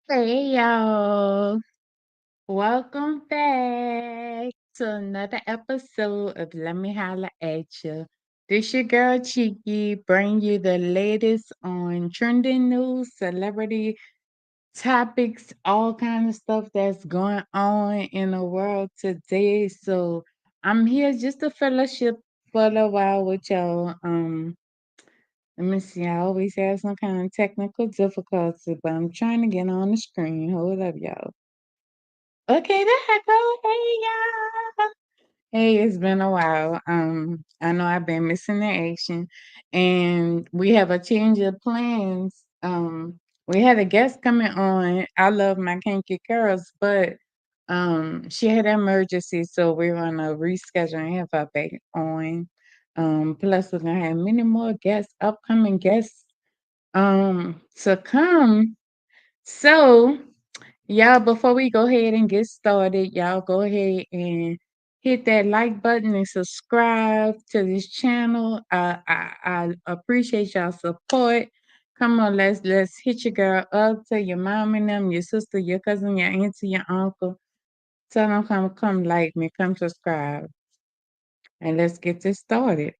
Hey y'all, welcome back to another episode of Let Me Holla at You. This your girl Cheeky, bring you the latest on trending news, celebrity topics, all kind of stuff that's going on in the world today. So I'm here just to fellowship for a while with y'all. Let me see. I always have some kind of technical difficulty, but I'm trying to get on the screen. Hold up, y'all. Okay, there I go. Hey, y'all. Hey, it's been a while. I know I've been missing the action, and we have a change of plans. We had a guest coming on. I love my kinky girls, but she had an emergency, so we're gonna reschedule and have her back on. Plus we're gonna have many more guests, upcoming guests, to come. So y'all, before we go ahead and get started, y'all go ahead and hit that like button and subscribe to this channel. I appreciate y'all support. Come on, let's hit your girl up. Tell your mom and them, your sister, your cousin, your auntie, your uncle. Tell them come like me, come subscribe, and let's get this started.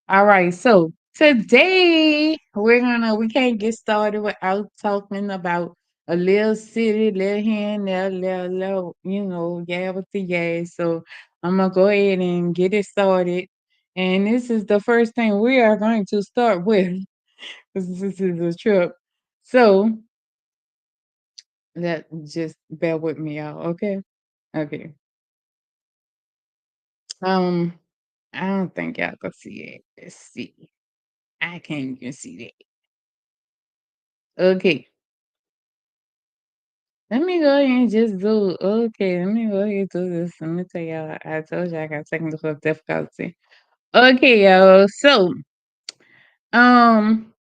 All right, so today we can't get started without talking about a little city, little here and there, little, yeah with the yeah. So I'm gonna go ahead and get it started. And this is the first thing we are going to start with. 'Cause this is a trip. So let just bear with me, y'all, okay? Okay. Um, I don't think y'all can see it. Let's see. I can't even see that. Okay. Let me go ahead and just do okay, let me go ahead and do this. Let me tell y'all, I told you I got technical difficulty. Okay, y'all. So, um,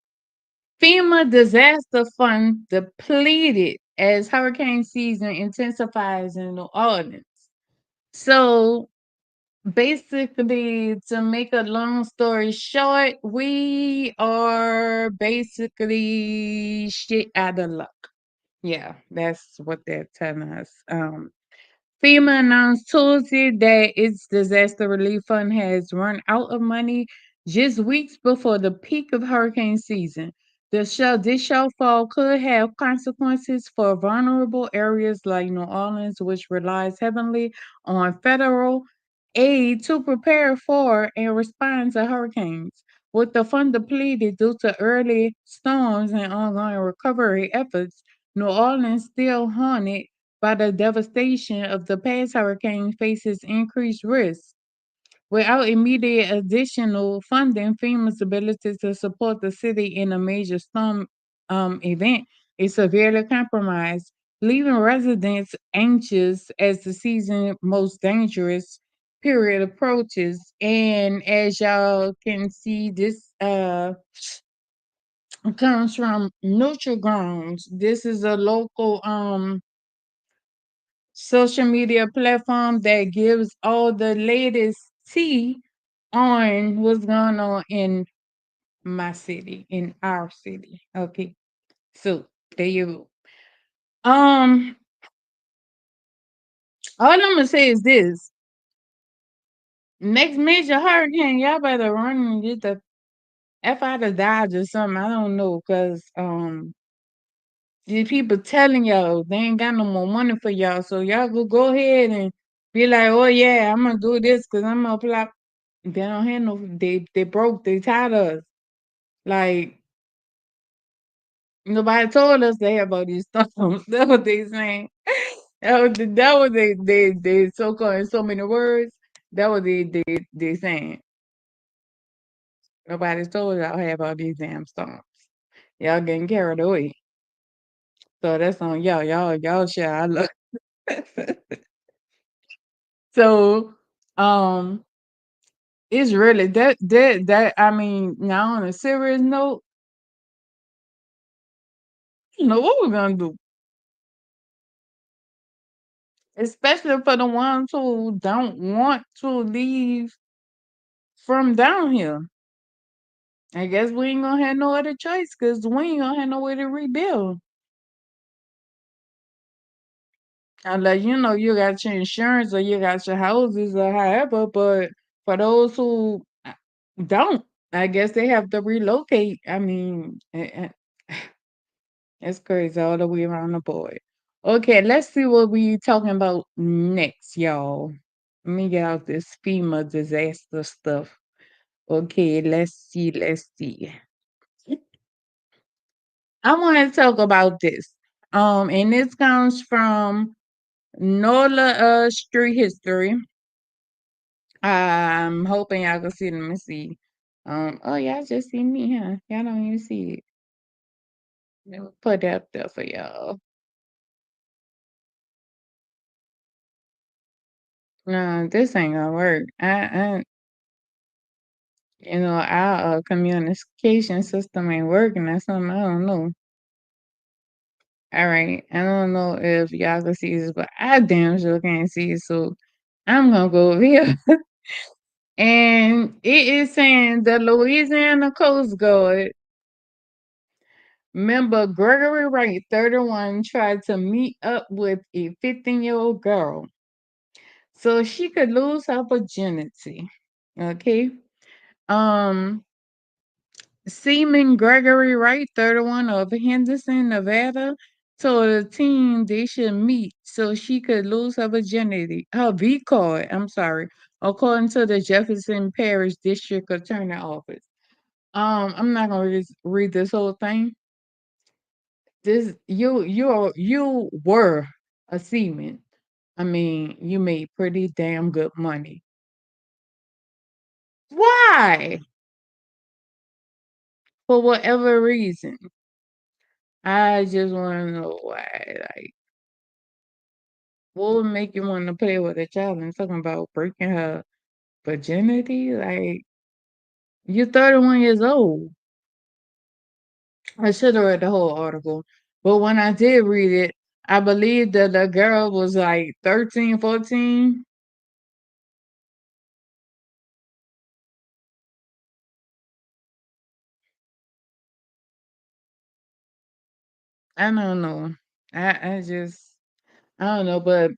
FEMA disaster fund depleted as hurricane season intensifies in New Orleans. So, basically, to make a long story short, we are basically shit out of luck. Yeah, that's what they're telling us. FEMA announced Tuesday that its disaster relief fund has run out of money just weeks before the peak of hurricane season. This shortfall could have consequences for vulnerable areas like New Orleans, which relies heavily on federal aid to prepare for and respond to hurricanes. With the fund depleted due to early storms and ongoing recovery efforts, New Orleans still haunted by the devastation of the past hurricane faces increased risk. Without immediate additional funding, FEMA's ability to support the city in a major storm event is severely compromised, leaving residents anxious as the season's most dangerous period approaches. And as y'all can see, this comes from Neutral Grounds. This is a local social media platform that gives all the latest tea on what's going on in my city, in our city. Okay. So there you go. Um, all I'm gonna say is this. Next major hurricane, y'all better run and get the F out of Dodge or something. I don't know, cause these people telling y'all they ain't got no more money for y'all. So y'all go ahead and be like, oh yeah, I'm gonna do this because I'm gonna apply. They don't have no. They broke. They tired of us. Like nobody told us they have all these stuff. That's what they saying. That was they so called in so many words. That was they saying. Nobody told y'all have all these damn storms. Y'all getting carried away. So that's on y'all. Y'all share our luck. So it's really that I mean, now on a serious note, you know what we're gonna do. Especially for the ones who don't want to leave from down here. I guess we ain't gonna have no other choice because we ain't gonna have no way to rebuild. Unless you got your insurance or you got your houses or however, but for those who don't, I guess they have to relocate. I mean, it's crazy all the way around the board. Okay, let's see what we talking about next, y'all. Let me get out this FEMA disaster stuff. Okay, let's see, let's see. I want to talk about this. And this comes from Nola Street History. I'm hoping y'all can see. Let me see. Oh y'all just see me, huh? Y'all don't even see it. Let me put that up there for y'all. No, this ain't gonna work. Our communication system ain't working. That's something I don't know. All right, I don't know if y'all can see this, but I damn sure can't see it. So I'm gonna go over here. And it is saying the Louisiana Coast Guard member Gregory Wright, 31, tried to meet up with a 15-year-old girl so she could lose her virginity. Okay. Um, Seaman Gregory Wright, 31, of Henderson, Nevada, told the teen they should meet so she could lose her virginity, her V card, I'm sorry, according to the Jefferson Parish District Attorney Office. I'm not gonna read this whole thing. You were a seaman. I mean, you made pretty damn good money. Why? For whatever reason. I just want to know why. Like, what would make you want to play with a child and talking about breaking her virginity? Like, you're 31 years old. I should have read the whole article. But when I did read it, I believe that the girl was like 13, 14. I don't know. I don't know, but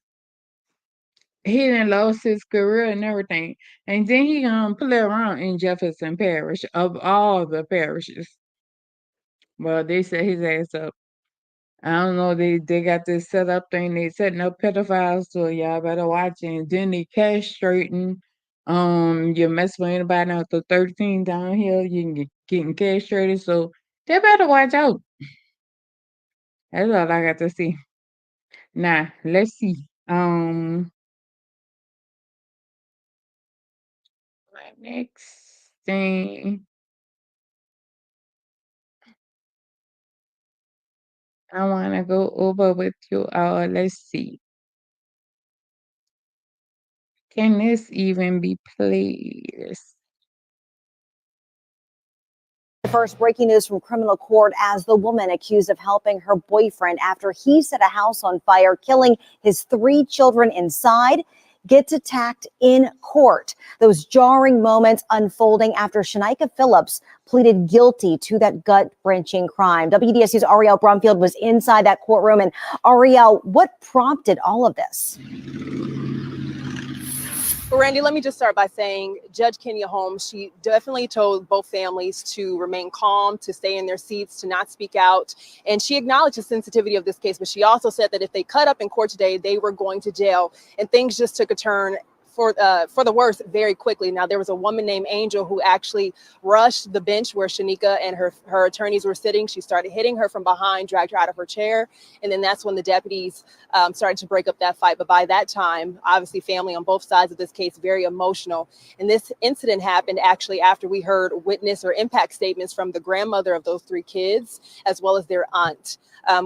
he done lost his career and everything. And then he play around in Jefferson Parish of all the parishes. Well, they set his ass up. I don't know, they got this set up thing, they setting up pedophiles, so y'all better watch it. And then they castrating. You mess with anybody after 13 down here, you can get getting castrated. So they better watch out. That's all I got to see. Now, let's see. My next thing I want to go over with you all. Let's see. Can this even be played? First, breaking news from criminal court as the woman accused of helping her boyfriend after he set a house on fire, killing his 3 children inside, gets attacked in court. Those jarring moments unfolding after Shanika Phillips pleaded guilty to that gut-wrenching crime. WDSU's Ariel Brumfield was inside that courtroom. And Ariel, what prompted all of this? Well, Randy, let me just start by saying Judge Kenya Holmes, she definitely told both families to remain calm, to stay in their seats, to not speak out. And she acknowledged the sensitivity of this case, but she also said that if they cut up in court today, they were going to jail. And things just took a turn for the worse very quickly. Now, there was a woman named Angel who actually rushed the bench where Shanika and her attorneys were sitting. She started hitting her from behind, dragged her out of her chair. And then that's when the deputies started to break up that fight. But by that time, obviously, family on both sides of this case, very emotional. And this incident happened actually after we heard witness or impact statements from the grandmother of those 3 kids, as well as their aunt.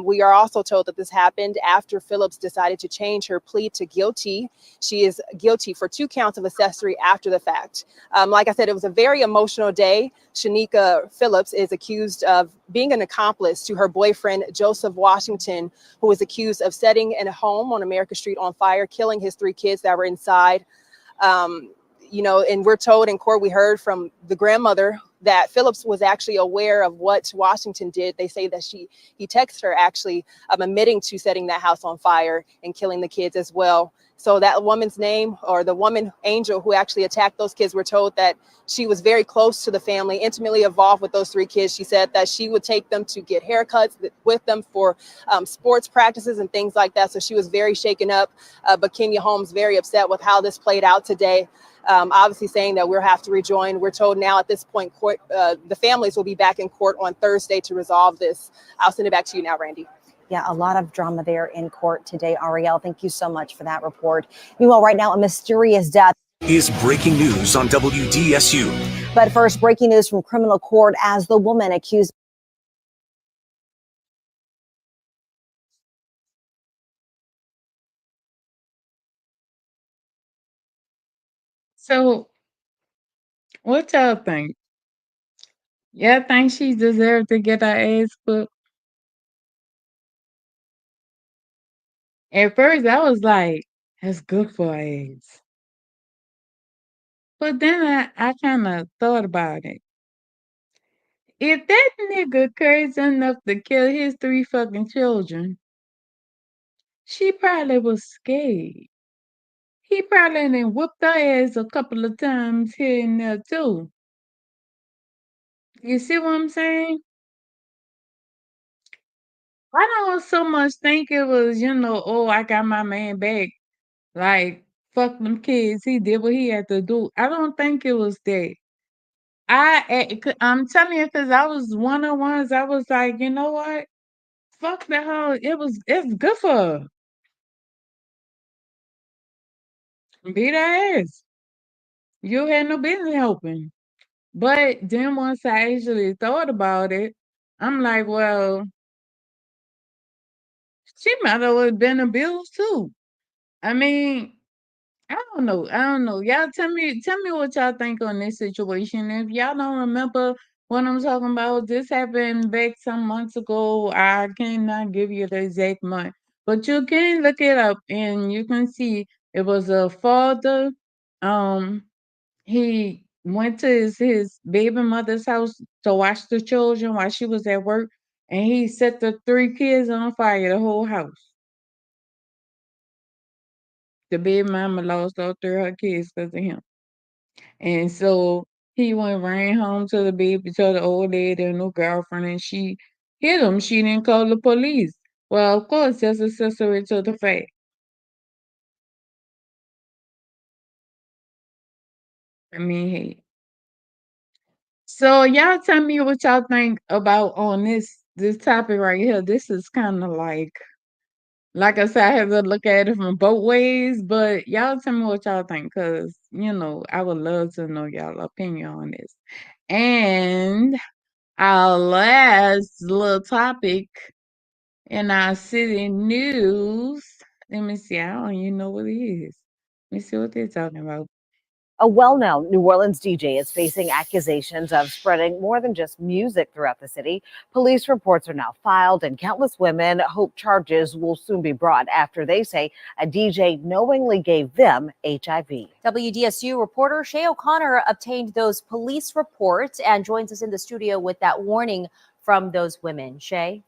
We are also told that this happened after Phillips decided to change her plea to guilty. She is guilty for 2 counts of accessory after the fact. Like I said, it was a very emotional day. Shanika Phillips is accused of being an accomplice to her boyfriend, Joseph Washington, who was accused of setting a home on America Street on fire, killing his 3 kids that were inside. and we're told in court, we heard from the grandmother that Phillips was actually aware of what Washington did. They say that he texted her actually admitting to setting that house on fire and killing the kids as well. So that woman's name, or the woman Angel who actually attacked those kids, we're told that she was very close to the family, intimately involved with those 3 kids. She said that she would take them to get haircuts with them for sports practices and things like that. So she was very shaken up. But Kenya Holmes very upset with how this played out today. Obviously saying that we'll have to rejoin. We're told now at this point, court, the families will be back in court on Thursday to resolve this. I'll send it back to you now, Randy. Yeah, a lot of drama there in court today, Ariel. Thank you so much for that report. Meanwhile, right now, a mysterious death is breaking news on WDSU. But first, breaking news from criminal court as the woman accused. So, what y'all think? Y'all think she deserved to get her ass whooped? At first, I was like, that's good for her ass. But then I kind of thought about it. If that nigga crazy enough to kill his 3 fucking children, she probably was scared. He probably done whooped her ass a couple of times here and there too. You see what I'm saying? I don't so much think it was, oh, I got my man back. Like, fuck them kids. He did what he had to do. I don't think it was that. I'm telling you, because I was one of the ones, I was like, you know what? Fuck the hell. It's good for her. Beat her ass. You had no business helping. But then once I actually thought about it, I'm like, well, she might have been abused too. I mean, I don't know. I don't know. Y'all tell me what y'all think on this situation. If y'all don't remember what I'm talking about, this happened back some months ago. I cannot give you the exact month, but you can look it up and you can see it was a father. Um, he went to his baby mother's house to watch the children while she was at work, and he set the 3 kids on fire, the whole house. The baby mama lost all 3 of her kids because of him. And so he ran home to the baby, to the old lady and her girlfriend, and she hit him. She didn't call the police. Well, of course, that's accessory to the fact. I mean, hey. So y'all tell me what y'all think about on this topic right here. This is kind of like I said, I have to look at it from both ways, but y'all tell me what y'all think, because I would love to know y'all opinion on this. And our last little topic in our city news. Let me see. I don't even know what it is. Let me see what they're talking about. A well-known New Orleans DJ is facing accusations of spreading more than just music throughout the city. Police reports are now filed, and countless women hope charges will soon be brought after they say a DJ knowingly gave them HIV. WDSU reporter Shay O'Connor obtained those police reports and joins us in the studio with that warning from those women. Shay?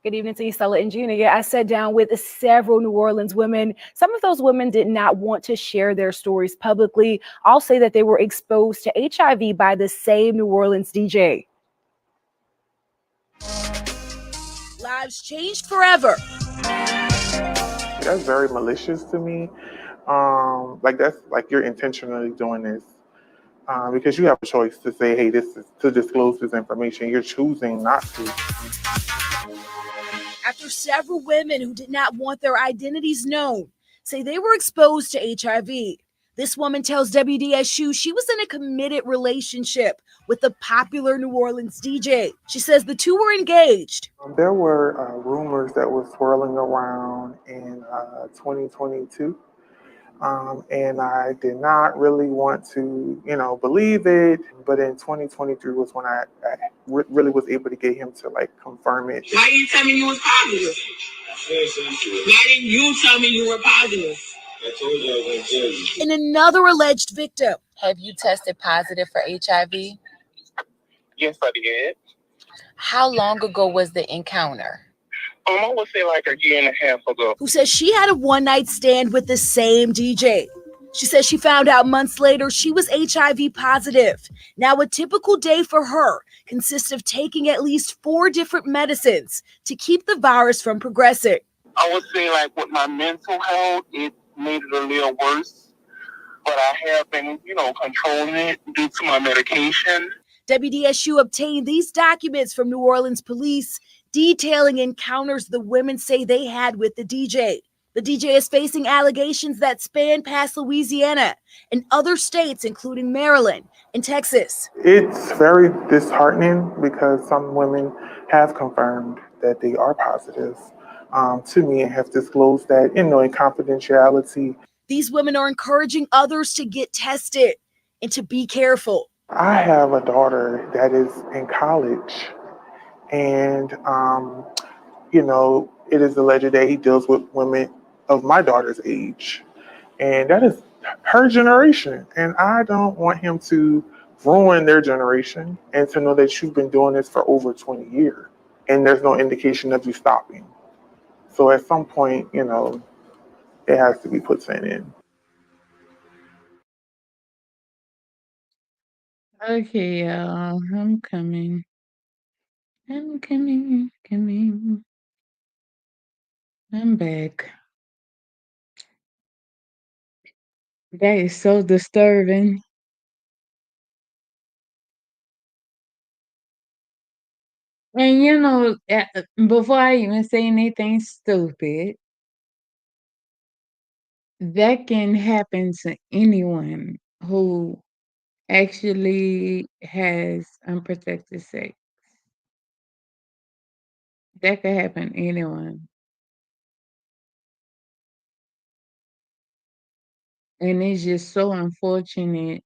Good evening to you, Stella and Gina. Yeah, I sat down with several New Orleans women. Some of those women did not want to share their stories publicly. I'll say that they were exposed to HIV by the same New Orleans DJ. Lives changed forever. That's very malicious to me. That's like you're intentionally doing this because you have a choice to say, hey, this is to disclose this information. You're choosing not to. After several women who did not want their identities known say they were exposed to HIV, this woman tells WDSU she was in a committed relationship with the popular New Orleans DJ. She says the two were engaged. There were rumors that were swirling around in 2022. And I did not really want to, believe it. But in 2023 was when I really was able to get him to confirm it. Why didn't you tell me you was positive? Why didn't you tell me you were positive? I told you I was going to tell you. And another alleged victim Have you tested positive for HIV? Yes, I did. How long ago was the encounter? I would say like a year and a half ago. Who says she had a one-night stand with the same DJ. She says she found out months later she was HIV positive. Now, a typical day for her consists of taking at least 4 different medicines to keep the virus from progressing. I would say like with my mental health, it made it a little worse. But I have been, controlling it due to my medication. WDSU obtained these documents from New Orleans police detailing encounters the women say they had with the DJ. The DJ is facing allegations that span past Louisiana and other states, including Maryland and Texas. It's very disheartening because some women have confirmed that they are positive to me and have disclosed that, in confidentiality. These women are encouraging others to get tested and to be careful. I have a daughter that is in college, and it is alleged that he deals with women of my daughter's age, and that is her generation. And I don't want him to ruin their generation, and to know that you've been doing this for over 20 years, and there's no indication of you stopping. So at some point, it has to be put to an end. Okay, y'all. I'm coming. I'm coming. I'm back. That is so disturbing. And before I even say anything stupid, that can happen to anyone who actually has unprotected sex. That could happen to anyone. And it's just so unfortunate,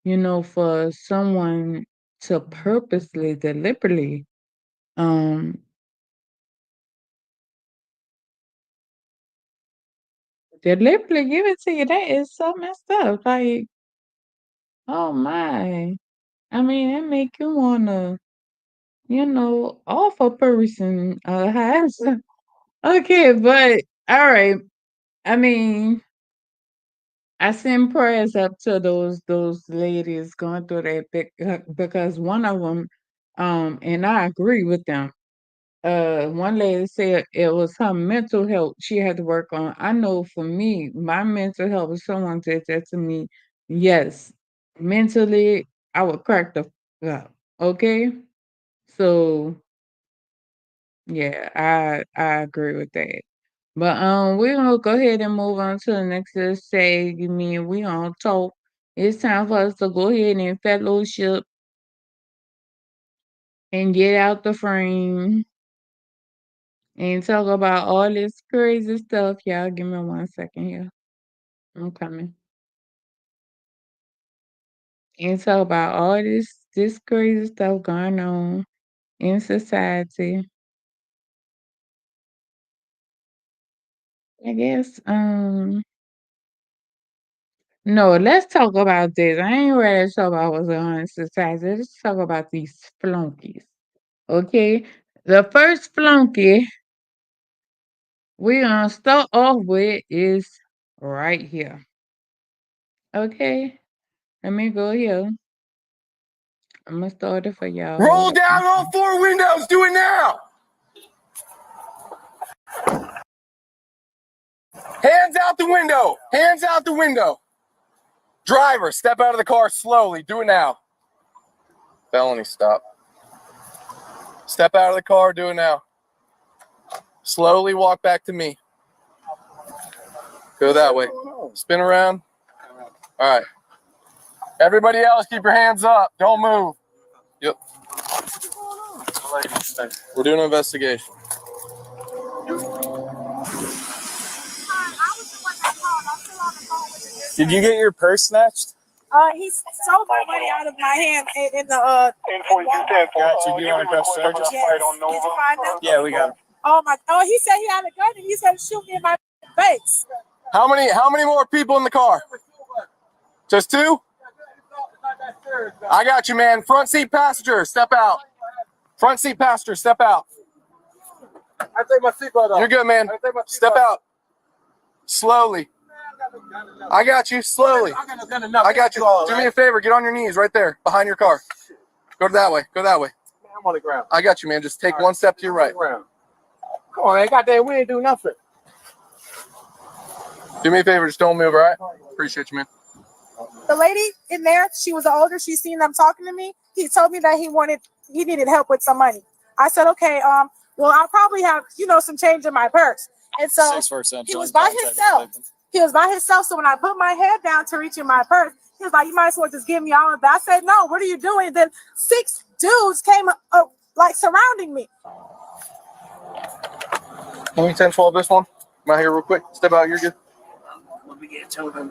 for someone to purposely, deliberately, um, deliberately give it to you. That is so messed up. Like, oh my. I mean, it make you wanna, off a person has. Okay, but all right. I mean, I send prayers up to those ladies going through that because one of them, and I agree with them. One lady said it was her mental health she had to work on. I know for me, my mental health, if someone said that to me, yes, mentally, I would crack the up. Okay, so yeah, I agree with that. But we're gonna go ahead and move on to the next say. You mean we gonna talk? It's time for us to go ahead and fellowship and get out the frame and talk about all this crazy stuff. Y'all give me 1 second here. I'm coming. And talk about all this crazy stuff going on in society. I guess no, let's talk about this. I ain't ready to talk about what's going on in society. Let's talk about these flunkies. Okay? The first flunky we're gonna start off with is right here. Okay? Let me go here. I'm gonna start it for y'all. Roll down all 4 windows. Do it now. Hands out the window. Hands out the window. Driver, step out of the car slowly. Do it now. Felony stop. Step out of the car. Do it now. Slowly walk back to me. Go that way. Spin around. All right. Everybody else, keep your hands up. Don't move. Yep. We're doing an investigation. Did you get your purse snatched? He stole my money out of my hand in the 1042, do you want to press charges? Yes. Did you find him? Yeah, we got him. Oh, he said he had a gun and he's gonna shoot me in my face. How many more people in the car? Just 2? I got you, man. Front seat passenger, step out. Front seat passenger, step out. I take my seatbelt off. You're good, man. Step out. Slowly. I got you. Slowly. I got you. Do me a favor. Get on your knees right there behind your car. Go that way. Go that way. I'm on the ground. I got you, man. Just take one step to your right. Come on, man. Goddamn, we ain't do nothing. Do me a favor. Just don't move, all right? Appreciate you, man. The lady in there, she was older. She seen them talking to me. He told me that he needed help with some money. I said, okay, well, I'll probably have, some change in my purse. And so he was by himself. He was by himself. So when I put my head down to reach in my purse, he was like, you might as well just give me all of that. I said, no, what are you doing? Then 6 dudes came like surrounding me. Let me 10-12 this one. Come out here real quick. Step out. You're good.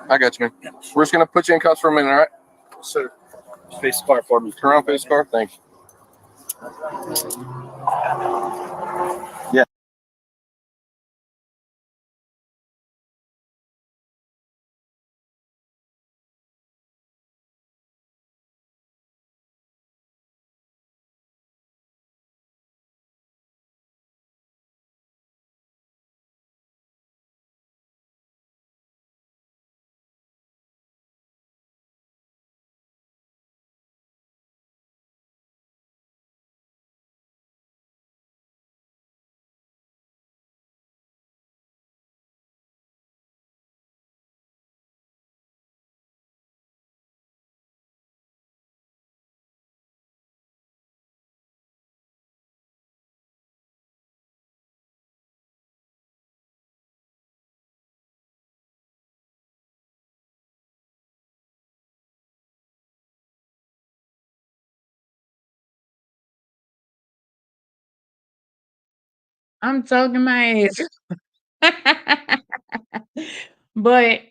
I got you, man. We're just going to put you in cuffs for a minute, all right? Sir, face the car for me. Turn around, face the car. Thanks. Yeah. I'm talking my ass. But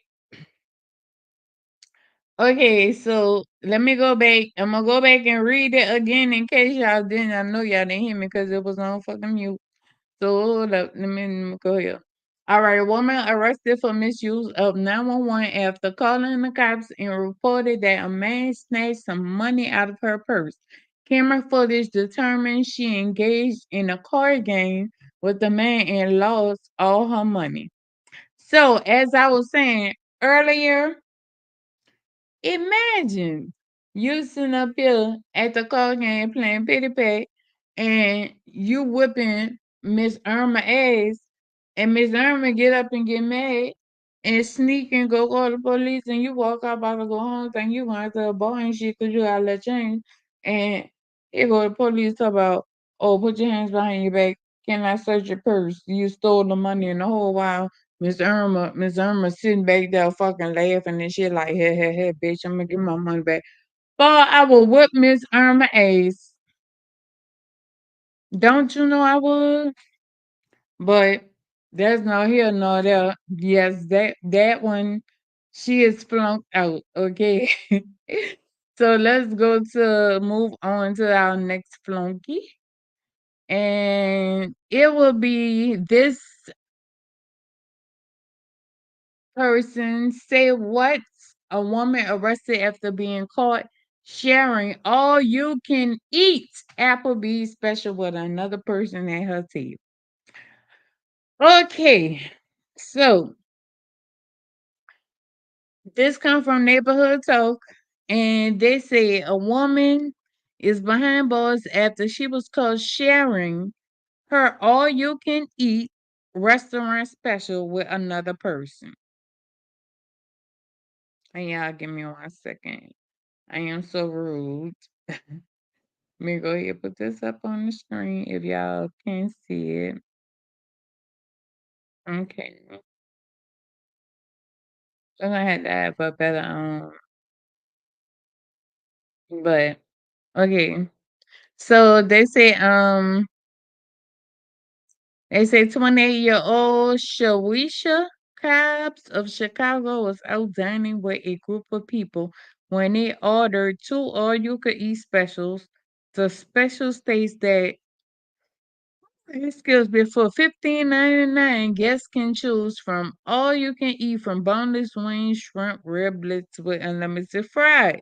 okay, so let me go back. I'm gonna go back and read it again in case y'all didn't. I know y'all didn't hear me because it was on fucking mute. So hold up, let me go here. All right, a woman arrested for misuse of 911 after calling the cops and reported that a man snatched some money out of her purse. Camera footage determined she engaged in a card game with the man and lost all her money. So, as I was saying earlier, imagine you sitting up here at the card game playing pity pat and you whipping Miss Irma ass and Miss Irma get up and get mad and sneak and go call the police and you walk out about to go home think you going to a bar and shit because you got let change and here go the police talk about, oh, put your hands behind your back. Can I search your purse? You stole the money and the whole while Miss Irma sitting back there fucking laughing and shit like, hey, hey, hey, bitch, I'm gonna get my money back. Boy, I will whip Miss Irma ass. Don't you know I would? But there's no here nor there. Yes, that one, she is flunked out. Okay. So let's go to move on to our next flunky. And it will be this person say what? A woman arrested after being caught sharing all you can eat Applebee's special with another person at her table. Okay, so this come from Neighborhood Talk, and they say a woman is behind bars after she was caught sharing her all you can eat restaurant special with another person. And y'all give me 1 second. I am so rude. Let me go ahead and put this up on the screen if y'all can see it. Okay. I'm gonna have to have a better but okay. So they say 28-year-old Shawisha Cobbs of Chicago was out dining with a group of people when they ordered 2 all-you-could-eat specials. The special states that, excuse me, for $15.99, guests can choose from all you can eat from boneless wings, shrimp, riblets with unlimited fries.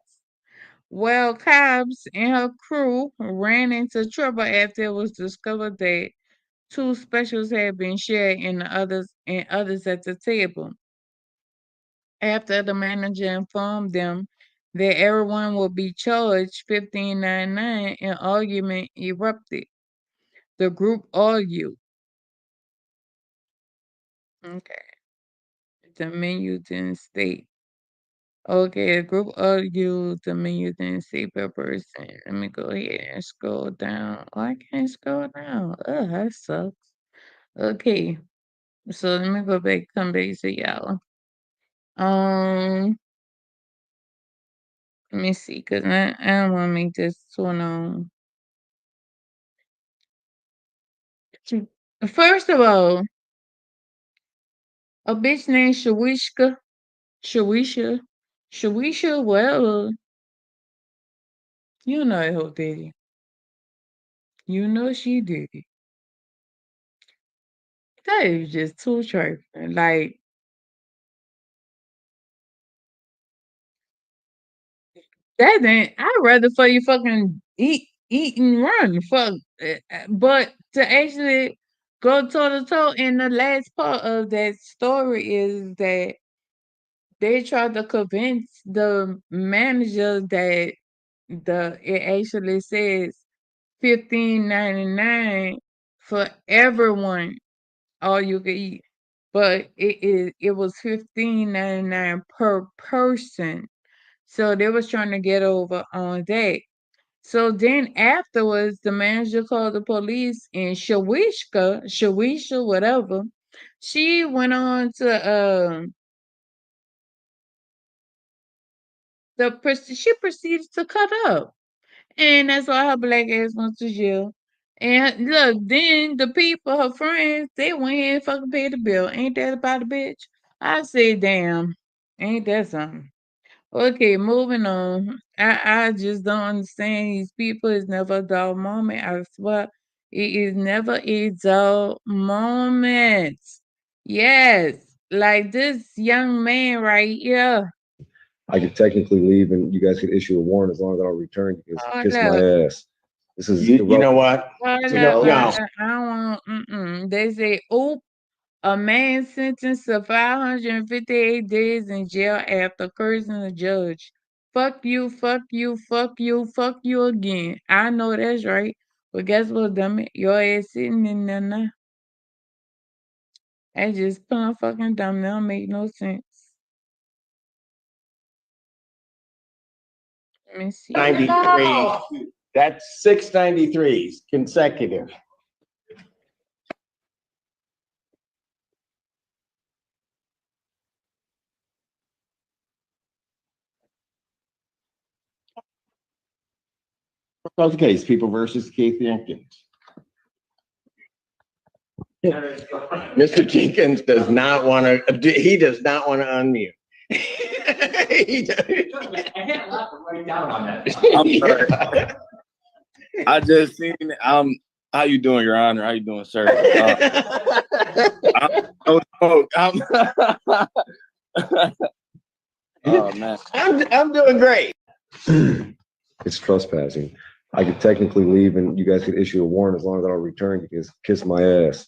Well, cops and her crew ran into trouble after it was discovered that two specials had been shared in the others at the table. After the manager informed them that everyone would be charged $15.99, an argument erupted. The group argued. Okay. The menu didn't state. Okay, a group argued the menu didn't say per person. Let me go ahead and scroll down. Oh, I can't scroll down. Ugh, that sucks. Okay. So let me go back, come back to y'all. Let me see, cause I don't want to make this too long. First of all, a bitch named Shawisha, well, you know who did it. You know she did it. That is just too trifling. Like, that ain't. I'd rather for you fucking eat and run. Fuck. But to actually go toe to toe, and the last part of that story is that they tried to convince the manager that it actually says $15.99 for everyone, all you can eat. But it was $15.99 per person. So they was trying to get over on that. So then afterwards, the manager called the police, and Shawisha, whatever, she went on to she proceeded to cut up. And that's why her black ass went to jail. And look, then the people, her friends, they went ahead and fucking paid the bill. Ain't that about a bitch? I say, damn, ain't that something? Okay, moving on. I just don't understand these people. It's never a dull moment. I swear, it is never a dull moment. Yes, like this young man right here. I could technically leave and you guys could issue a warrant as long as I don't return. You can kiss my ass. This is You know what? Hold No, up, no. I don't want. They say, oop, a man sentenced to 558 days in jail after cursing a judge. Fuck you, fuck you, fuck you, fuck you again. I know that's right. But guess what, dumb it? Your ass sitting in there now. That just plumb fucking dumb. That don't make no sense. Let me see. 93. That's 693s consecutive. What's the case? People versus Keith Jenkins. Mr. Jenkins does not want to. He does not want to unmute. I'm sorry. I just seen. How you doing, Your Honor? How you doing, sir? Oh man, I'm doing great. It's trespassing. I could technically leave and you guys could issue a warrant as long as I don't return. You can kiss my ass.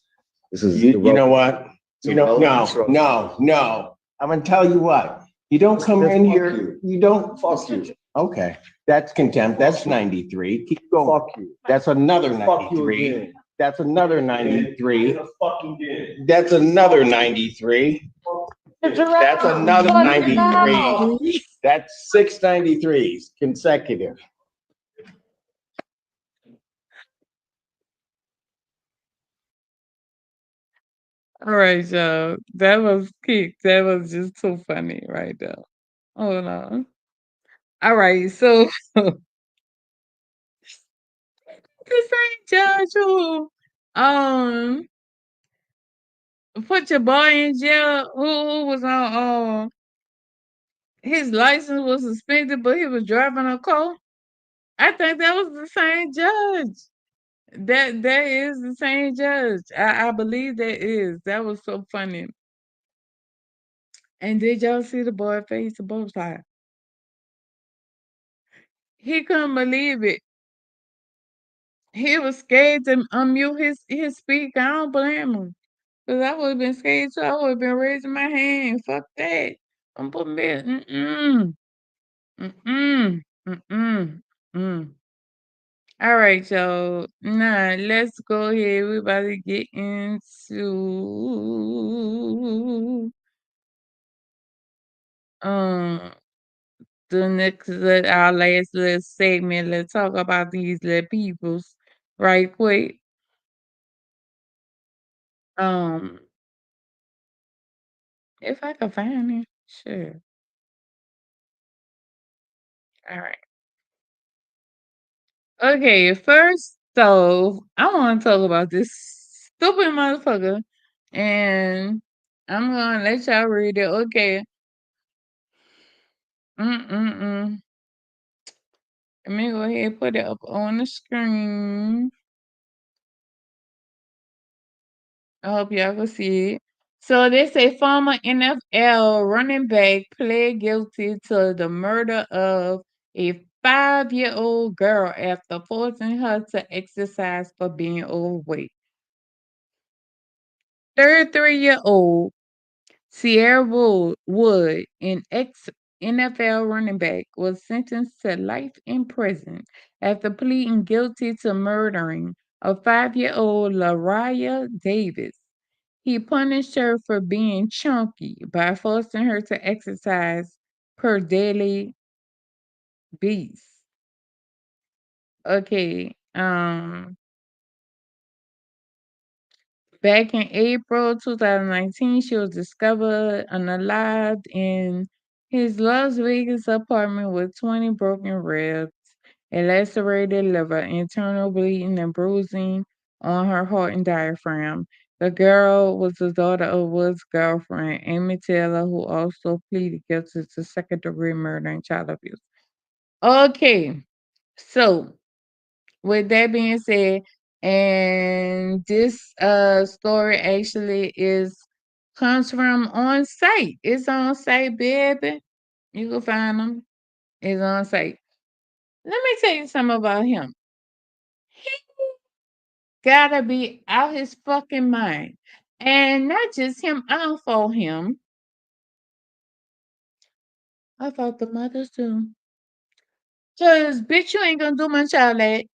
This is You know what? No. I'm gonna tell you what. You don't come in here. You don't. Fuck you. Okay, that's contempt. That's 93. Keep going. Fuck you. That's another Fuck you 93. again. That's another 93. That's another 93. That's another 93. That's 693s consecutive. All right, y'all. That was kick. That was just too funny right there. Hold on. All right, so the same judge who put your boy in jail, who was on his license was suspended, but he was driving a car. I think that was the same judge. That is the same judge. I believe that is. That was so funny. And did y'all see the boy face the both sides? He couldn't believe it. He was scared to unmute his speaker. I don't blame him. Because I would have been scared too. I would have been raising my hand. Fuck that. I'm putting me. Mm. All right, so now let's go ahead. We're about to get into the next our last little segment. Let's talk about these little peoples right quick. Um, if I can find it, sure. All right. Okay, first, so I want to talk about this stupid motherfucker, and I'm gonna let y'all read it. Okay. Mm. Let me go ahead and put it up on the screen. I hope y'all can see it. So they say former NFL running back pled guilty to the murder of a 5-year-old girl after forcing her to exercise for being overweight. 33-year-old Sierra Wood, an ex-NFL running back, was sentenced to life in prison after pleading guilty to murdering a 5-year-old Lariah Davis. He punished her for being chunky by forcing her to exercise per daily basis. Okay, back in April 2019, she was discovered unalived in his Las Vegas apartment with 20 broken ribs, a lacerated liver, internal bleeding and bruising on her heart and diaphragm. The girl was the daughter of Wood's girlfriend, Amy Taylor, who also pleaded guilty to second-degree murder and child abuse. Okay, so with that being said, and this story actually comes from on site. It's on site, baby. You can find them. It's on site. Let me tell you something about him. He gotta be out his fucking mind. And not just him, I for him. I thought the mothers too. Cause bitch, you ain't gonna do my child that.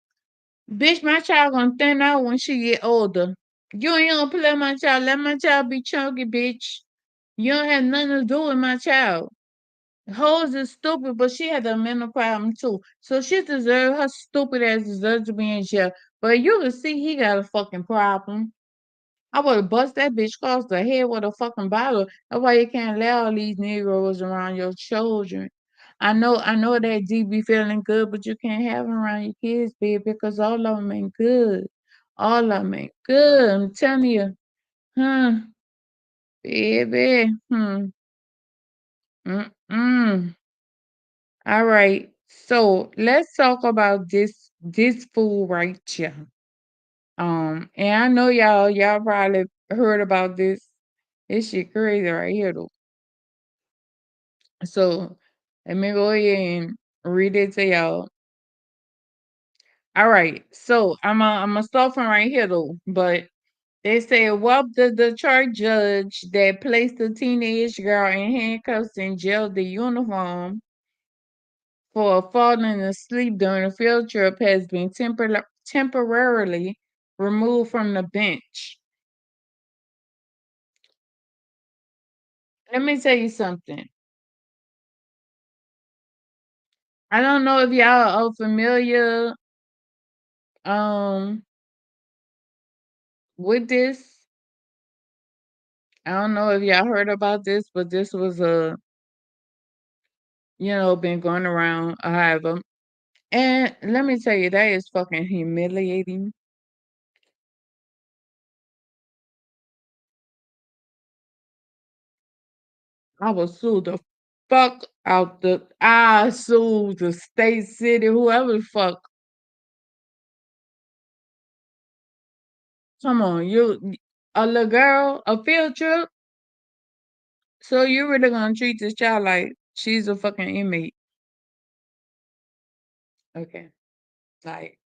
Bitch, my child gonna thin out when she get older. You ain't gonna play my child. Let my child be chunky, bitch. You don't have nothing to do with my child. Hoes is stupid, but she had a mental problem too. So her stupid ass deserves to be in jail. But you can see he got a fucking problem. I would have bust that bitch across the head with a fucking bottle. That's why you can't let all these Negroes around your children. I know that D be feeling good, but you can't have them around your kids, baby, because all of them ain't good. All of them ain't good. I'm telling you. Huh, baby. Mm-mm. All right. So let's talk about this fool right here. And I know y'all probably heard about this. This shit crazy right here though. So let me go ahead and read it to y'all. All right. So I'm start from right here though. But they say, well, the Detroit judge that placed the teenage girl in handcuffs and jailed the uniform for falling asleep during a field trip has been temporarily removed from the bench. Let me tell you something. I don't know if y'all are familiar um with this. I don't know if y'all heard about this, but this was been going around however. And let me tell you, that is fucking humiliating. I will sue the fuck out I sue the state, city, whoever the fuck. Come on, a little girl, a field trip. So you really gonna treat this child like she's a fucking inmate? Okay. Like,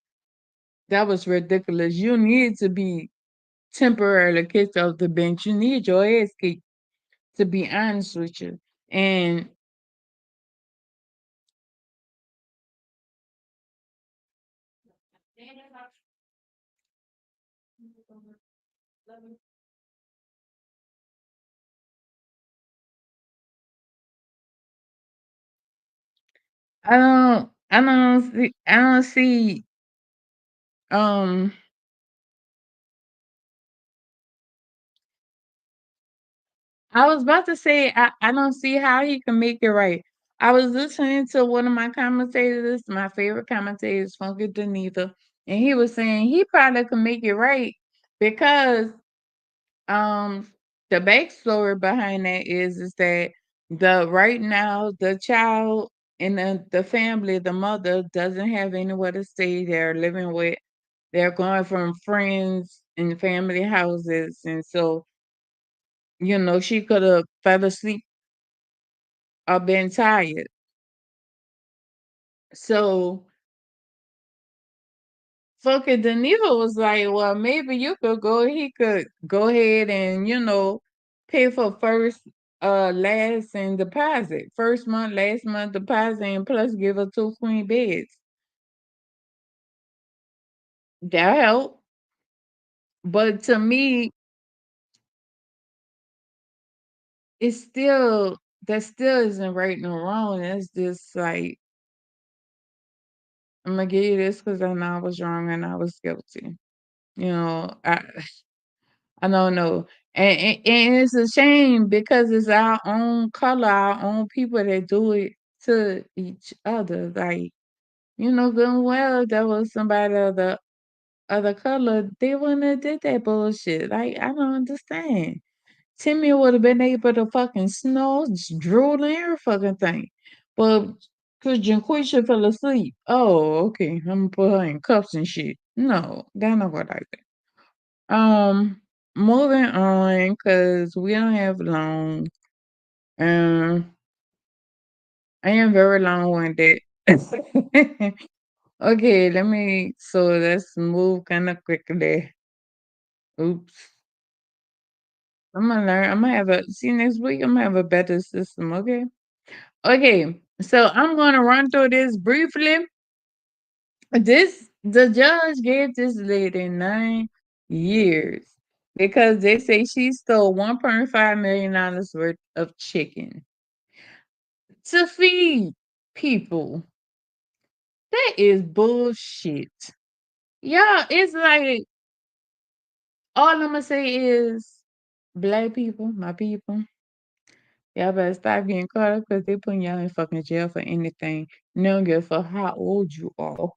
that was ridiculous. You need to be temporarily kicked off the bench. You need your ass kicked, to be honest with you. And I don't see, um, I was about to say, I don't see how he can make it right. I was listening to one of my commentators, my favorite commentators, Funky Denita, and he was saying he probably could make it right because um the backstory behind that is that the right now the child and the family, the mother doesn't have anywhere to stay. They're going from friends and family houses, and so she could have fell asleep or been tired. So fucking Deneva was like, well, maybe he could go ahead and, pay for first, last and deposit. First month, last month deposit, and plus give her 2 queen beds. That help. But to me, it's still that still isn't right nor wrong. It's just like, I'm gonna give you this because I know I was wrong and I was guilty. You know, I don't know. And it's a shame because it's our own color, our own people that do it to each other. Like, good and well, there was somebody of the other color, they wouldn't have did that bullshit. Like, I don't understand. Timmy would have been able to fucking snore, drool, and every fucking thing. But because Janquisha fell asleep. Oh, okay. I'm gonna put her in cuffs and shit. No, that not what I think. Moving on, because we don't have long. Um, I am very long-winded. Okay, let's move kind of quickly. Oops. I'm gonna see next week, I'm gonna have a better system, okay? Okay, so I'm gonna run through this briefly. The judge gave this lady 9 years because they say she stole $1.5 million worth of chicken to feed people. That is bullshit. Yeah, it's like all I'm gonna say is black people, my people, y'all better stop getting caught up because they putting y'all in fucking jail for anything. They don't give a fuck how old you are.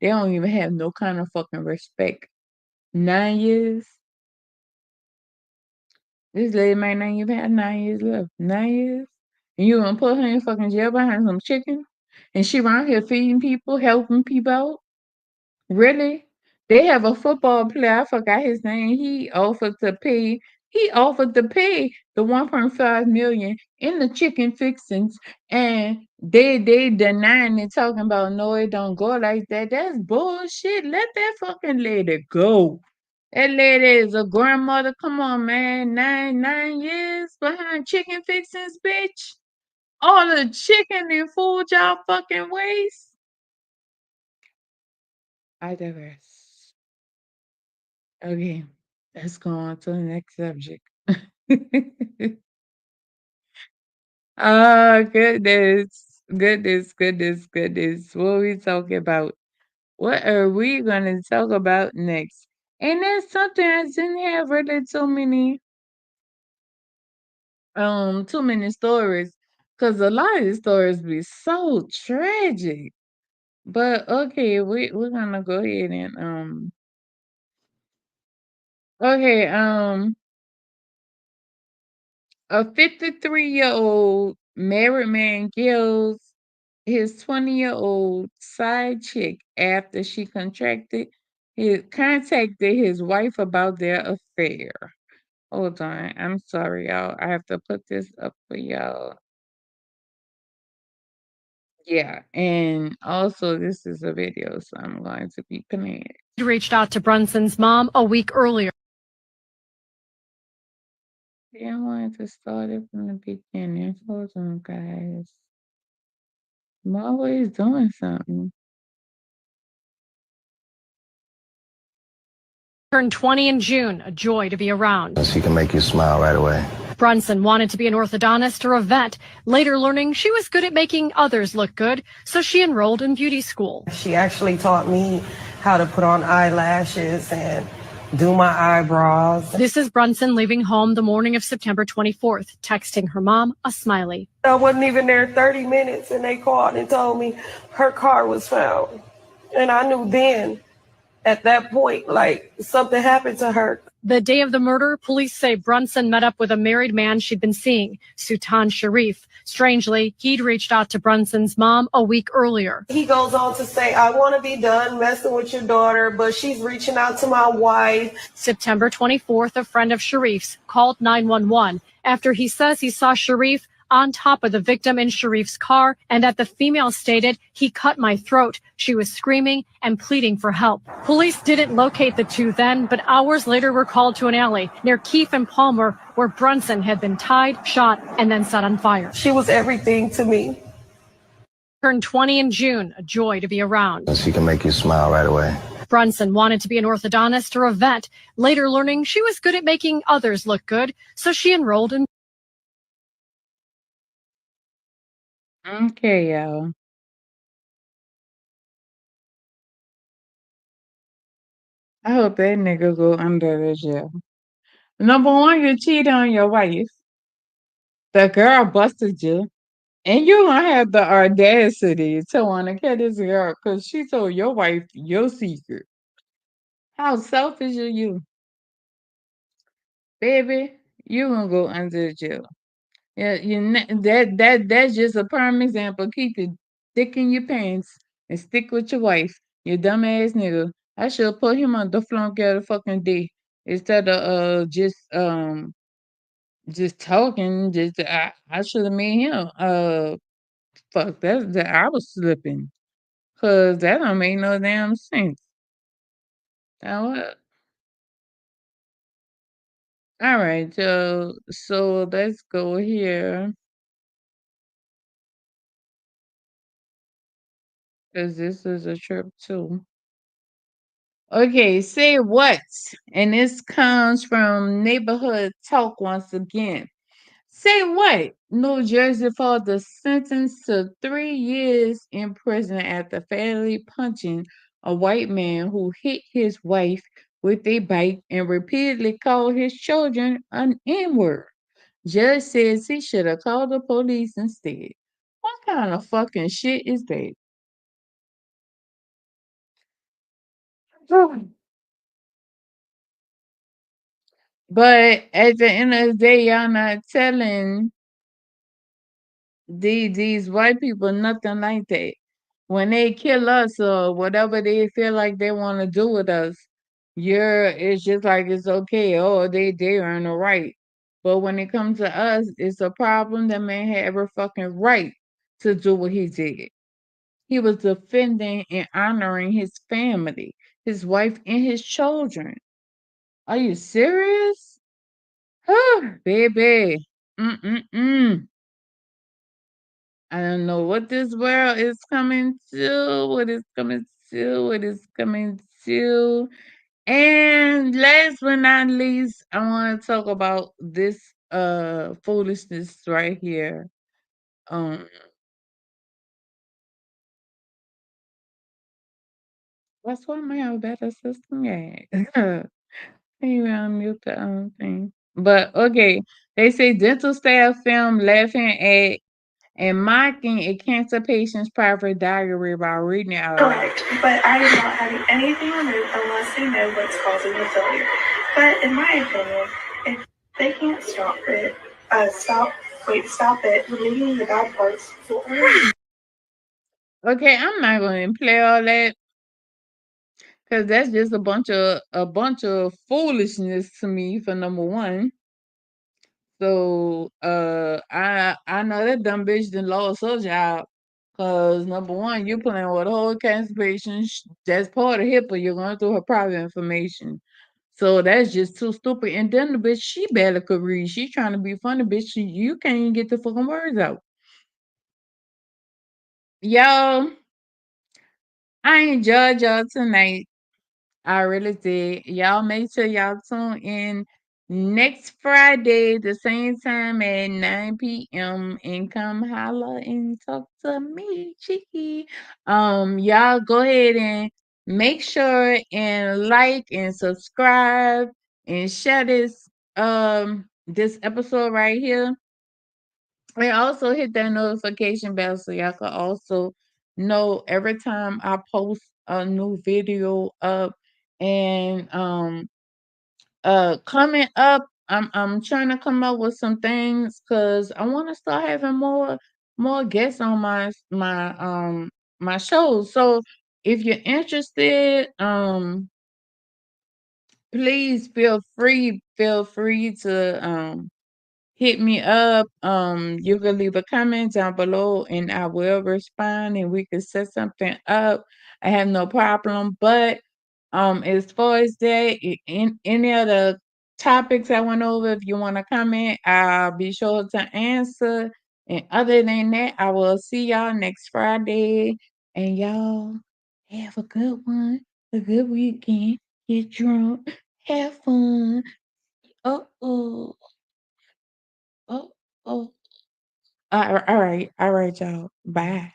They don't even have no kind of fucking respect. 9 years. This lady might not even have 9 years left. 9 years? And you gonna put her in fucking jail behind some chicken? And she around here feeding people, helping people out? Really? They have a football player, I forgot his name. He offered to pay the 1.5 million in the chicken fixings, and they denying it, talking about no, it don't go like that. That's bullshit. Let that fucking lady go. That lady is a grandmother. Come on, man. Nine years behind chicken fixings, bitch. All the chicken and food y'all fucking waste. I digress. Okay, let's go on to the next subject. Oh, goodness. Goodness, goodness, goodness. What are we talking about? What are we going to talk about next? And that's something I didn't have really too many stories, because a lot of the stories be so tragic. But okay, we're gonna go ahead and okay, a 53-year-old married man kills his 20-year-old side chick after she contacted his wife about their affair. Hold on. I'm sorry, y'all. I have to put this up for y'all. Yeah, and also this is a video, so I'm going to be playing it. He reached out to Brunson's mom a week earlier. Yeah, I wanted to start it from the beginning. Hold on, guys. I'm always doing something. Turned 20 in June, a joy to be around. She can make you smile right away. Brunson wanted to be an orthodontist or a vet, later learning she was good at making others look good, so she enrolled in beauty school. She actually taught me how to put on eyelashes and do my eyebrows. This is Brunson leaving home the morning of September 24th, texting her mom a smiley. I wasn't even there 30 minutes and they called and told me her car was found. And I knew then, at that point, like something happened to her. The day of the murder, police say Brunson met up with a married man she'd been seeing, Sultan Sharif. Strangely, he'd reached out to Brunson's mom a week earlier. He goes on to say, I want to be done messing with your daughter, but she's reaching out to my wife. September 24th, a friend of Sharif's called 911 after he says he saw Sharif on top of the victim in Sharif's car and that the female stated, he cut my throat. She was screaming and pleading for help. Police didn't locate the two then, but hours later were called to an alley near Keefe and Palmer where Brunson had been tied, shot, and then set on fire. She was everything to me. Turned 20 in June, a joy to be around. She can make you smile right away. Brunson wanted to be an orthodontist or a vet, later learning she was good at making others look good, so she enrolled in. Okay, y'all. I hope that nigga go under the jail. Number one, you cheat on your wife. The girl busted you. And you gonna have the audacity to want to kill this girl because she told your wife your secret. How selfish are you? Baby, you gonna go under the jail. Yeah, that's just a prime example. Keep your dick in your pants and stick with your wife. You dumbass nigga. I should put him on the flunk of the fucking day instead of just talking. Just I should have made him fuck that I was slipping. Cause that don't make no damn sense. Now what? All right, so let's go here. Cause this is a trip too. Okay, say what? And this comes from Neighborhood Talk once again. Say what? New Jersey father sentenced to 3 years in prison after fatally punching a white man who hit his wife with a bike and repeatedly called his children an N-word. Judge says he should have called the police instead. What kind of fucking shit is that? But at the end of the day, y'all not telling these white people nothing like that. When they kill us or whatever they feel like they want to do with us, it's just like it's okay. Oh, they earn a right. But when it comes to us, it's a problem. That man had every fucking right to do what he did. He was defending and honoring his family, his wife, and his children. Are you serious? Baby. Mm-mm-mm. I don't know what this world is coming to, what is coming to, what is coming to. And last but not least, I want to talk about this foolishness right here. That's why I have a better system. Yeah. Maybe unmute the thing. But okay, they say dental staff film laughing at and mocking a cancer patient's private diary while reading it out loud. Correct, but I am not having anything removed unless they know what's causing the failure. But in my opinion, if they can't stop it, stop it, removing the bad parts will Okay, I'm not going to play all that because that's just a bunch of foolishness to me for number one. So I know that dumb bitch done lost her job Cause number one, you playing with a whole cancellation. That's part of HIPAA. You're going through her private information. So that's just too stupid. And then the bitch, she barely could read. She trying to be funny, bitch. You can't even get the fucking words out. Y'all, I ain't judge y'all tonight. I really did. Y'all make sure y'all tune in next Friday, the same time at 9 p.m. and come holla and talk to me, Cheeky. Y'all go ahead and make sure and like and subscribe and share this episode right here. And also hit that notification bell so y'all can also know every time I post a new video up. And coming up, I'm trying to come up with some things because I want to start having more guests on my shows. So if you're interested, please feel free to hit me up. You can leave a comment down below and I will respond and we can set something up. I have no problem. But as far as that, in any of the topics I went over, if you want to comment, I'll be sure to answer. And other than that, I will see y'all next Friday. And y'all have a good one, a good weekend. Get drunk, have fun. Uh-oh. Oh, oh. All right, y'all. Bye.